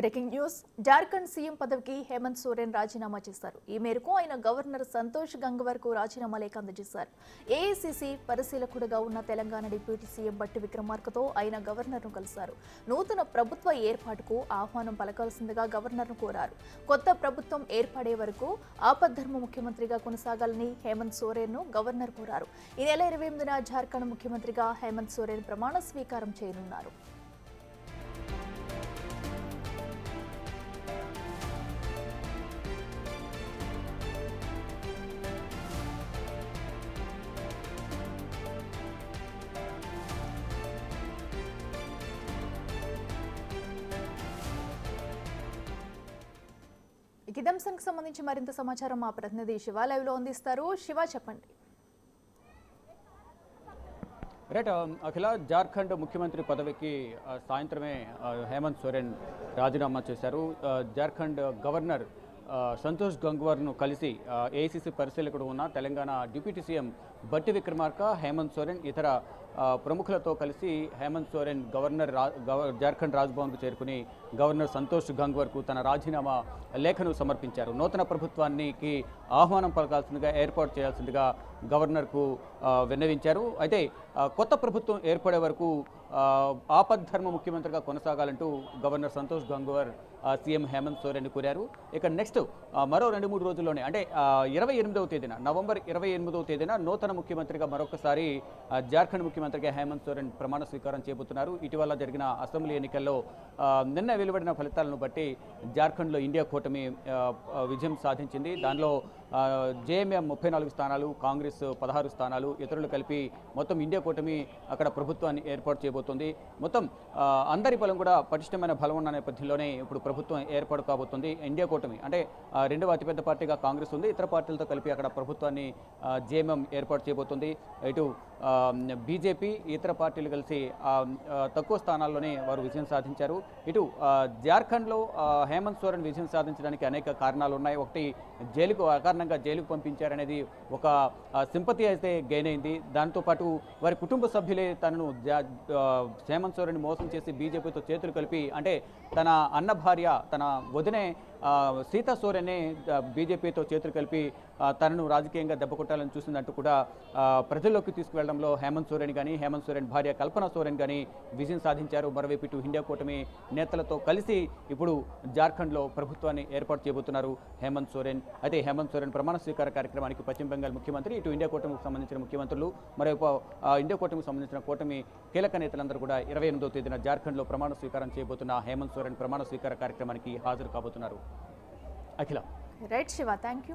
Breaking news Jharkhand CM పదవికి హేమంత్ సోరెన్ రాజీనామా చేశారు. ఈ మేరకు ఆయన గవర్నర్ సంతోష్ గంగ్వార్కు రాజీనామా లేఖ అందజేశారు. ఏఐసీసీ పరిశీలకుడిగా ఉన్న తెలంగాణ డిప్యూటీ సీఎం బట్టి విక్రమార్కతో ఆయన గవర్నర్ను కలిశారు. నూతన ప్రభుత్వ ఏర్పాటుకు ఆహ్వానం పలకాల్సిందిగా గవర్నర్ను కోరారు. కొత్త ప్రభుత్వం ఏర్పడే వరకు ఆపద్ధర్మ ముఖ్యమంత్రిగా కొనసాగాలని హేమంత్ సోరెన్ను గవర్నర్ కోరారు. ఈ నెల 28న జార్ఖండ్ ముఖ్యమంత్రిగా హేమంత్ సోరెన్ ప్రమాణ స్వీకారం చేయనున్నారు. ఇదంశానికి సంబంధించి మరింత సమాచారం మా ప్రతినిధి శివ లైవ్ లో అందిస్తారు. శివ, చెప్పండి. రైట్ అఖిల, జార్ఖండ్ ముఖ్యమంత్రి పదవికి సాయంత్రమే హేమంత్ సోరెన్ రాజీనామా చేశారు. జార్ఖండ్ గవర్నర్ సంతోష్ గంగ్వార్ను కలిసి ఏఐసీసీ పరిశీలకుడు ఉన్న తెలంగాణ డిప్యూటీ సీఎం బట్టి విక్రమార్క, హేమంత్ సోరెన్ ఇతర ప్రముఖులతో కలిసి హేమంత్ సోరెన్ జార్ఖండ్ రాజ్భవన్కు చేరుకుని గవర్నర్ సంతోష్ గంగ్వార్కు తన రాజీనామా లేఖను సమర్పించారు. నూతన ప్రభుత్వానికి ఆహ్వానం పలకాల్సిందిగా, ఏర్పాటు చేయాల్సిందిగా గవర్నర్కు విన్నవించారు. అయితే కొత్త ప్రభుత్వం ఏర్పడే వరకు ఆపద్ధర్మ ముఖ్యమంత్రిగా కొనసాగాలంటూ గవర్నర్ సంతోష్ గంగ్వార్ సీఎం హేమంత్ సోరెన్ కోరారు. ఇక నెక్స్ట్ మరో 2-3 రోజుల్లోనే, అంటే 28వ తేదీన, నవంబర్ 28వ తేదీన నూతన ముఖ్యమంత్రిగా మరొకసారి జార్ఖండ్ ముఖ్యమంత్రిగా హేమంత్ సోరెన్ ప్రమాణ స్వీకారం చేయబోతున్నారు. ఇటీవల జరిగిన అసెంబ్లీ ఎన్నికల్లో నిన్న వెలువడిన ఫలితాలను బట్టి జార్ఖండ్లో ఇండియా కూటమి విజయం సాధించింది. దానిలో జేఎంఎం 34 స్థానాలు, కాంగ్రెస్ 16 స్థానాలు, ఇతరులు కలిపి మొత్తం ఇండియా కూటమి అక్కడ ప్రభుత్వాన్ని ఏర్పాటు చేయబోతోంది. మొత్తం అందరి బలం కూడా పటిష్టమైన బలం ఉన్న నేపథ్యంలోనే ఇప్పుడు ప్రభుత్వం ఏర్పాటు కాబోతుంది. ఇండియా కూటమి అంటే రెండవ అతిపెద్ద పార్టీగా కాంగ్రెస్ ఉంది. ఇతర పార్టీలతో కలిపి అక్కడ ప్రభుత్వాన్ని జేఎంఎం ఏర్పాటు చేయబోతుంది. ఇటు బీజేపీ, ఇతర పార్టీలు కలిసి తక్కువ స్థానాల్లోనే వారు విజయం సాధించారు. ఇటు జార్ఖండ్లో హేమంత్ సోరెన్ విజయం సాధించడానికి అనేక కారణాలు ఉన్నాయి. ఒకటి, అకారణంగా జైలుకు పంపించారనేది ఒక సింపతి అయితే గెయిన్ అయింది. దాంతోపాటు వారి కుటుంబ సభ్యులే తనను హేమంత్ సోరెన్ మోసం చేసి బీజేపీతో చేతులు కలిపి, అంటే తన అన్న భార్య, తన వదినే సీతా సోరెనే బీజేపీతో చేతులు కలిపి తనను రాజకీయంగా దెబ్బకొట్టాలని చూసిందంటూ కూడా ప్రజల్లోకి తీసుకువెళ్లడంలో హేమంత్ సోరెన్ కానీ, హేమంత్ సోరెన్ భార్య కల్పన సోరెన్ కానీ విజయం సాధించారు. మరోవైపు ఇటు ఇండియా కూటమి నేతలతో కలిసి ఇప్పుడు జార్ఖండ్లో ప్రభుత్వాన్ని ఏర్పాటు చేయబోతున్నారు హేమంత్ సోరెన్. అయితే హేమంత్ సోరెన్ ప్రమాణ స్వీకార కార్యక్రమానికి పశ్చిమ బెంగాల్ ముఖ్యమంత్రి, ఇటు ఇండియా కూటమికి సంబంధించిన ముఖ్యమంత్రులు, మరోవైపు ఇండియా కూటమికి సంబంధించిన కూటమి కీలక నేతలందరూ కూడా 28వ తేదీన జార్ఖండ్లో ప్రమాణ స్వీకారం చేయబోతున్న హేమంత్ సోరెన్ ప్రమాణ స్వీకార కార్యక్రమానికి హాజరు కాబోతున్నారు. Akhila. Right Shiva, thank you.